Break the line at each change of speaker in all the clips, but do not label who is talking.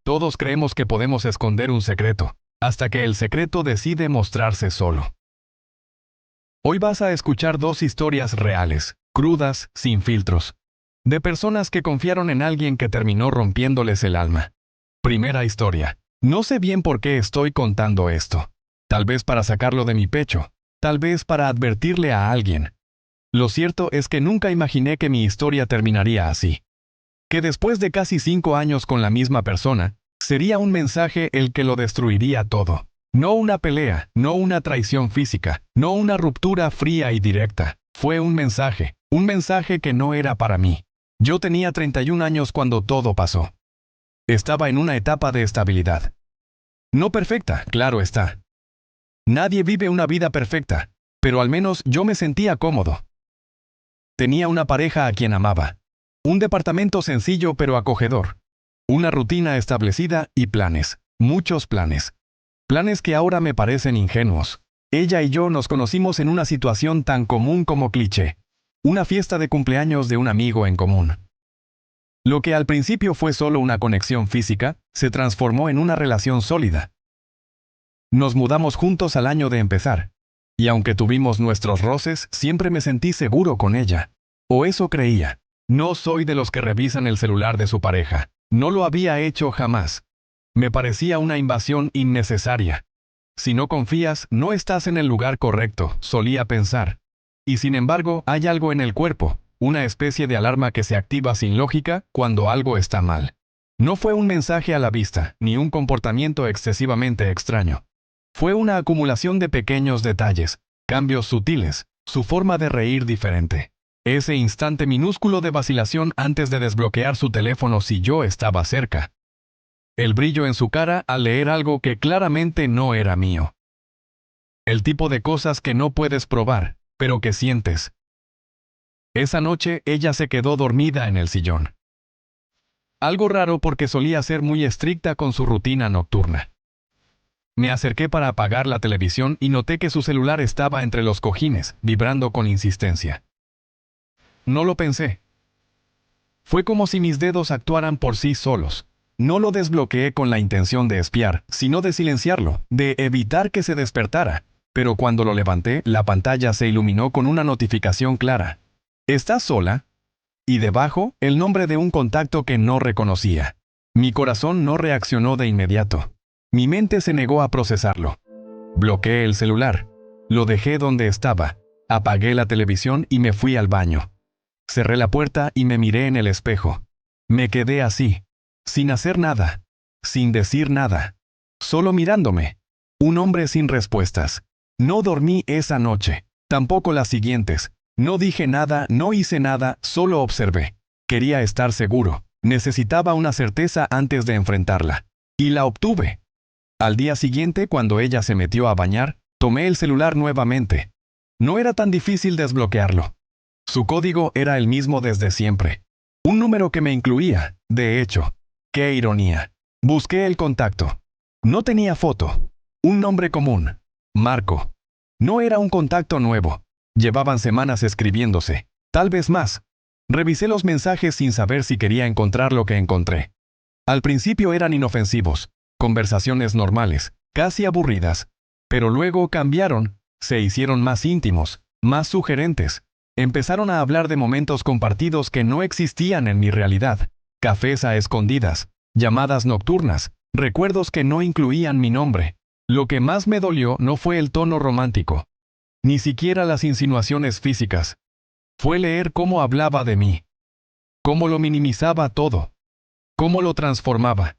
Todos creemos que podemos esconder un secreto, hasta que el secreto decide mostrarse solo. Hoy vas a escuchar dos historias reales, crudas, sin filtros, de personas que confiaron en alguien que terminó rompiéndoles el alma. Primera historia. No sé bien por qué estoy contando esto. Tal vez para sacarlo de mi pecho, tal vez para advertirle a alguien. Lo cierto es que nunca imaginé que mi historia terminaría así. Que después de casi 5 años con la misma persona, sería un mensaje el que lo destruiría todo. No una pelea, no una traición física, no una ruptura fría y directa. Fue un mensaje que no era para mí. Yo tenía 31 años cuando todo pasó. Estaba en una etapa de estabilidad. No perfecta, claro está. Nadie vive una vida perfecta, pero al menos yo me sentía cómodo. Tenía una pareja a quien amaba. Un departamento sencillo pero acogedor. Una rutina establecida y planes. Muchos planes. Planes que ahora me parecen ingenuos. Ella y yo nos conocimos en una situación tan común como cliché. Una fiesta de cumpleaños de un amigo en común. Lo que al principio fue solo una conexión física, se transformó en una relación sólida. Nos mudamos juntos al año de empezar. Y aunque tuvimos nuestros roces, siempre me sentí seguro con ella. O eso creía. No soy de los que revisan el celular de su pareja. No lo había hecho jamás. Me parecía una invasión innecesaria. Si no confías, no estás en el lugar correcto, solía pensar. Y sin embargo, hay algo en el cuerpo, una especie de alarma que se activa sin lógica cuando algo está mal. No fue un mensaje a la vista, ni un comportamiento excesivamente extraño. Fue una acumulación de pequeños detalles, cambios sutiles, su forma de reír diferente. Ese instante minúsculo de vacilación antes de desbloquear su teléfono si yo estaba cerca. El brillo en su cara al leer algo que claramente no era mío. El tipo de cosas que no puedes probar, pero que sientes. Esa noche ella se quedó dormida en el sillón. Algo raro porque solía ser muy estricta con su rutina nocturna. Me acerqué para apagar la televisión y noté que su celular estaba entre los cojines, vibrando con insistencia. No lo pensé. Fue como si mis dedos actuaran por sí solos. No lo desbloqueé con la intención de espiar, sino de silenciarlo, de evitar que se despertara. Pero cuando lo levanté, la pantalla se iluminó con una notificación clara. ¿Estás sola? Y debajo, el nombre de un contacto que no reconocía. Mi corazón no reaccionó de inmediato. Mi mente se negó a procesarlo. Bloqueé el celular. Lo dejé donde estaba. Apagué la televisión y me fui al baño. Cerré la puerta y me miré en el espejo. Me quedé así, sin hacer nada, sin decir nada, solo mirándome. Un hombre sin respuestas. No dormí esa noche, tampoco las siguientes. No dije nada, no hice nada, solo observé. Quería estar seguro. Necesitaba una certeza antes de enfrentarla. Y la obtuve. Al día siguiente, cuando ella se metió a bañar, tomé el celular nuevamente. No era tan difícil desbloquearlo. Su código era el mismo desde siempre. Un número que me incluía, de hecho. ¡Qué ironía! Busqué el contacto. No tenía foto. Un nombre común. Marco. No era un contacto nuevo. Llevaban semanas escribiéndose. Tal vez más. Revisé los mensajes sin saber si quería encontrar lo que encontré. Al principio eran inofensivos. Conversaciones normales, casi aburridas. Pero luego cambiaron, se hicieron más íntimos, más sugerentes. Empezaron a hablar de momentos compartidos que no existían en mi realidad. Cafés a escondidas, llamadas nocturnas, recuerdos que no incluían mi nombre. Lo que más me dolió no fue el tono romántico. Ni siquiera las insinuaciones físicas. Fue leer cómo hablaba de mí. Cómo lo minimizaba todo. Cómo lo transformaba.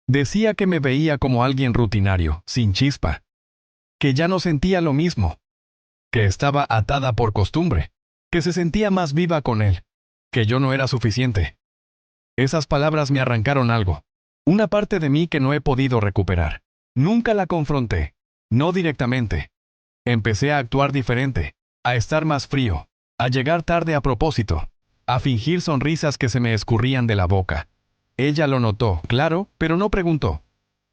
Decía que me veía como alguien rutinario, sin chispa. Que ya no sentía lo mismo. Que estaba atada por costumbre. Que se sentía más viva con él. Que yo no era suficiente. Esas palabras me arrancaron algo. Una parte de mí que no he podido recuperar. Nunca la confronté. No directamente. Empecé a actuar diferente. A estar más frío. A llegar tarde a propósito. A fingir sonrisas que se me escurrían de la boca. Ella lo notó, claro, pero no preguntó.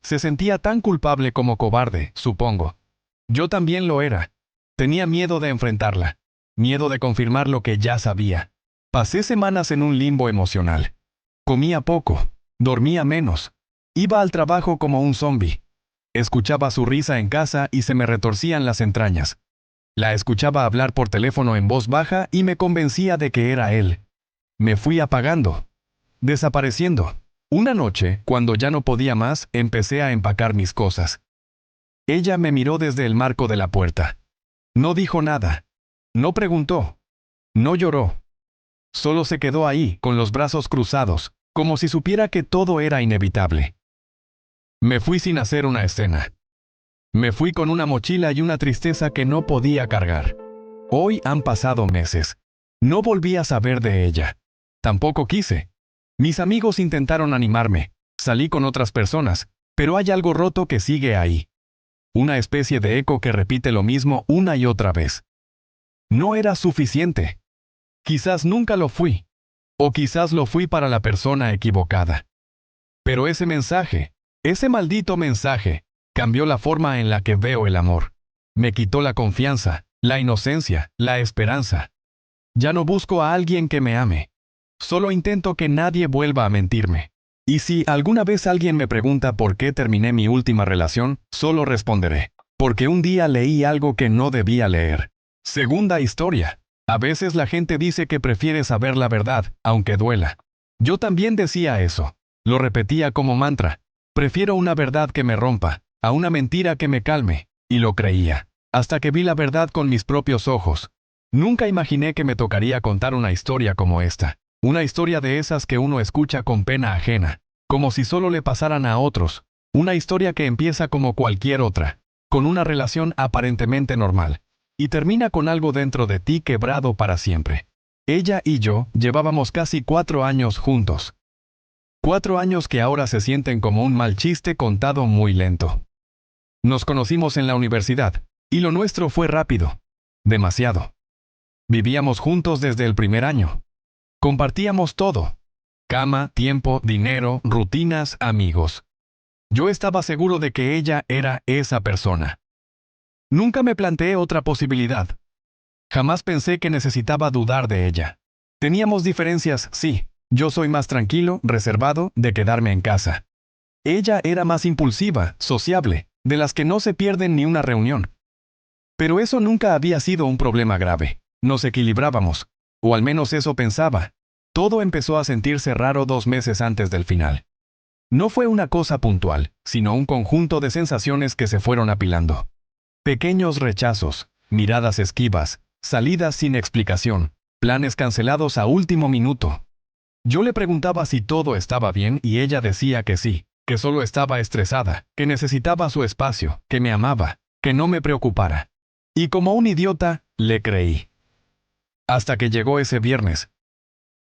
Se sentía tan culpable como cobarde, supongo. Yo también lo era. Tenía miedo de enfrentarla. Miedo de confirmar lo que ya sabía. Pasé semanas en un limbo emocional. Comía poco. Dormía menos. Iba al trabajo como un zombi. Escuchaba su risa en casa y se me retorcían las entrañas. La escuchaba hablar por teléfono en voz baja y me convencía de que era él. Me fui apagando, desapareciendo. Una noche, cuando ya no podía más, empecé a empacar mis cosas. Ella me miró desde el marco de la puerta. No dijo nada. No preguntó. No lloró. Solo se quedó ahí, con los brazos cruzados, como si supiera que todo era inevitable. Me fui sin hacer una escena. Me fui con una mochila y una tristeza que no podía cargar. Hoy han pasado meses. No volví a saber de ella. Tampoco quise. Mis amigos intentaron animarme. Salí con otras personas, pero hay algo roto que sigue ahí. Una especie de eco que repite lo mismo una y otra vez. No era suficiente. Quizás nunca lo fui. O quizás lo fui para la persona equivocada. Pero ese mensaje, ese maldito mensaje, cambió la forma en la que veo el amor. Me quitó la confianza, la inocencia, la esperanza. Ya no busco a alguien que me ame. Solo intento que nadie vuelva a mentirme. Y si alguna vez alguien me pregunta por qué terminé mi última relación, solo responderé: porque un día leí algo que no debía leer. Segunda historia. A veces la gente dice que prefiere saber la verdad, aunque duela. Yo también decía eso. Lo repetía como mantra. Prefiero una verdad que me rompa, a una mentira que me calme. Y lo creía. Hasta que vi la verdad con mis propios ojos. Nunca imaginé que me tocaría contar una historia como esta. Una historia de esas que uno escucha con pena ajena, como si solo le pasaran a otros. Una historia que empieza como cualquier otra, con una relación aparentemente normal, y termina con algo dentro de ti quebrado para siempre. Ella y yo llevábamos casi 4 años juntos. 4 años que ahora se sienten como un mal chiste contado muy lento. Nos conocimos en la universidad, y lo nuestro fue rápido. Demasiado. Vivíamos juntos desde el primer año. Compartíamos todo. Cama, tiempo, dinero, rutinas, amigos. Yo estaba seguro de que ella era esa persona. Nunca me planteé otra posibilidad. Jamás pensé que necesitaba dudar de ella. Teníamos diferencias, sí. Yo soy más tranquilo, reservado, de quedarme en casa. Ella era más impulsiva, sociable, de las que no se pierden ni una reunión. Pero eso nunca había sido un problema grave. Nos equilibrábamos, o al menos eso pensaba. Todo empezó a sentirse raro 2 meses antes del final. No fue una cosa puntual, sino un conjunto de sensaciones que se fueron apilando. Pequeños rechazos, miradas esquivas, salidas sin explicación, planes cancelados a último minuto. Yo le preguntaba si todo estaba bien y ella decía que sí, que solo estaba estresada, que necesitaba su espacio, que me amaba, que no me preocupara. Y como un idiota, le creí. Hasta que llegó ese viernes.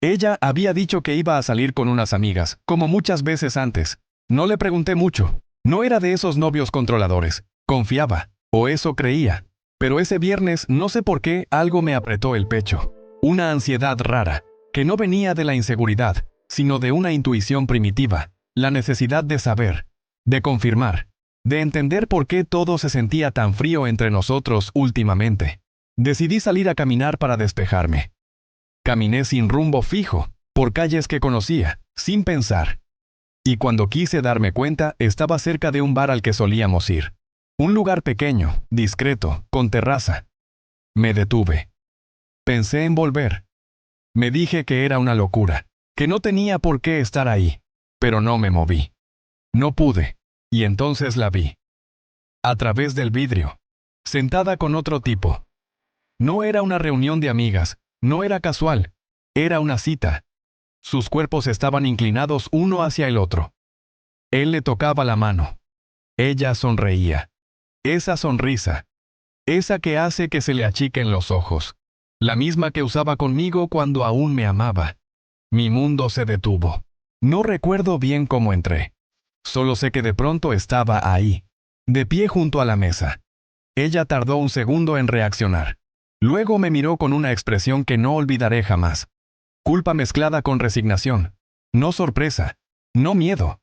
Ella había dicho que iba a salir con unas amigas, como muchas veces antes. No le pregunté mucho. No era de esos novios controladores. Confiaba, o eso creía. Pero ese viernes, no sé por qué, algo me apretó el pecho. Una ansiedad rara, que no venía de la inseguridad, sino de una intuición primitiva, la necesidad de saber, de confirmar, de entender por qué todo se sentía tan frío entre nosotros últimamente. Decidí salir a caminar para despejarme. Caminé sin rumbo fijo, por calles que conocía, sin pensar. Y cuando quise darme cuenta, estaba cerca de un bar al que solíamos ir. Un lugar pequeño, discreto, con terraza. Me detuve. Pensé en volver. Me dije que era una locura, que no tenía por qué estar ahí. Pero no me moví. No pude. Y entonces la vi. A través del vidrio. Sentada con otro tipo. No era una reunión de amigas, no era casual. Era una cita. Sus cuerpos estaban inclinados uno hacia el otro. Él le tocaba la mano. Ella sonreía. Esa sonrisa. Esa que hace que se le achiquen los ojos. La misma que usaba conmigo cuando aún me amaba. Mi mundo se detuvo. No recuerdo bien cómo entré. Solo sé que de pronto estaba ahí, de pie junto a la mesa. Ella tardó un segundo en reaccionar. Luego me miró con una expresión que no olvidaré jamás. Culpa mezclada con resignación. No sorpresa. No miedo.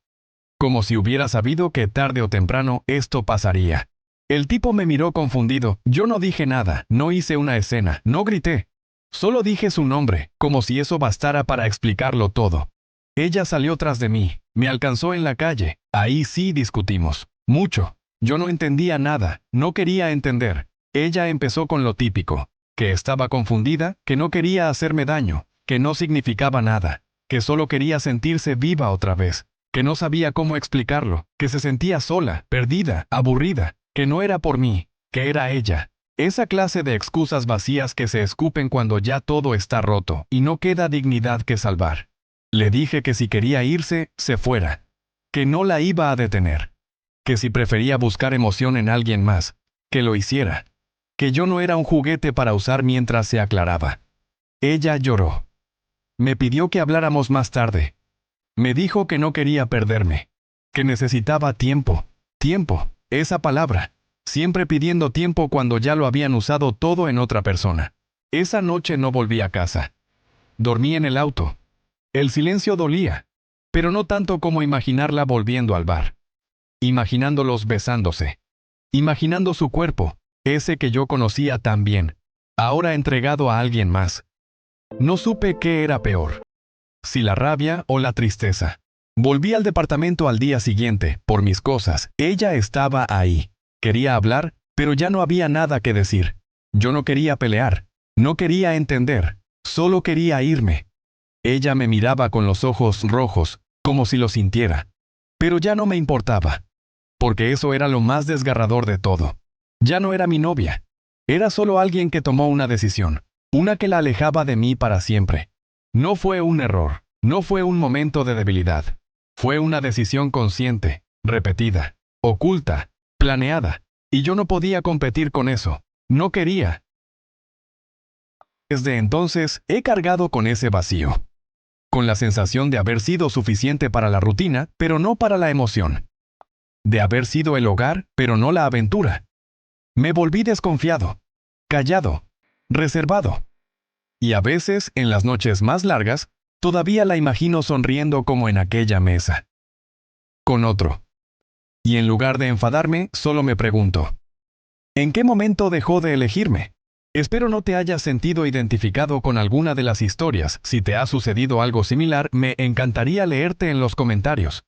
Como si hubiera sabido que tarde o temprano esto pasaría. El tipo me miró confundido. Yo no dije nada, no hice una escena, no grité. Solo dije su nombre, como si eso bastara para explicarlo todo. Ella salió tras de mí, Me alcanzó en la calle. Ahí sí discutimos. Mucho. Yo no entendía nada, no quería entender. Ella empezó con lo típico, que estaba confundida, que no quería hacerme daño, que no significaba nada, que solo quería sentirse viva otra vez, que no sabía cómo explicarlo, que se sentía sola, perdida, aburrida, que no era por mí, que era ella. Esa clase de excusas vacías que se escupen cuando ya todo está roto y no queda dignidad que salvar. Le dije que si quería irse, se fuera, que no la iba a detener, que si prefería buscar emoción en alguien más, que lo hiciera, que yo no era un juguete para usar mientras se aclaraba. Ella lloró. Me pidió que habláramos más tarde. Me dijo que no quería perderme, que necesitaba tiempo. Tiempo, esa palabra. Siempre pidiendo tiempo cuando ya lo habían usado todo en otra persona. Esa noche no volví a casa. Dormí en el auto. El silencio dolía, pero no tanto como imaginarla volviendo al bar. Imaginándolos besándose. Imaginando su cuerpo, ese que yo conocía tan bien, ahora entregado a alguien más. No supe qué era peor, si la rabia o la tristeza. Volví al departamento al día siguiente, por mis cosas. Ella estaba ahí. Quería hablar, pero ya no había nada que decir. Yo no quería pelear, no quería entender, solo quería irme. Ella me miraba con los ojos rojos, como si lo sintiera. Pero ya no me importaba, porque eso era lo más desgarrador de todo. Ya no era mi novia. Era solo alguien que tomó una decisión, una que la alejaba de mí para siempre. No fue un error, no fue un momento de debilidad. Fue una decisión consciente, repetida, oculta, planeada. Y yo no podía competir con eso. No quería. Desde entonces, he cargado con ese vacío. Con la sensación de haber sido suficiente para la rutina, pero no para la emoción. De haber sido el hogar, pero no la aventura. Me volví desconfiado, callado, reservado. Y a veces, en las noches más largas, todavía la imagino sonriendo como en aquella mesa. Con otro. Y en lugar de enfadarme, solo me pregunto, ¿en qué momento dejó de elegirme? Espero no te hayas sentido identificado con alguna de las historias. Si te ha sucedido algo similar, me encantaría leerte en los comentarios.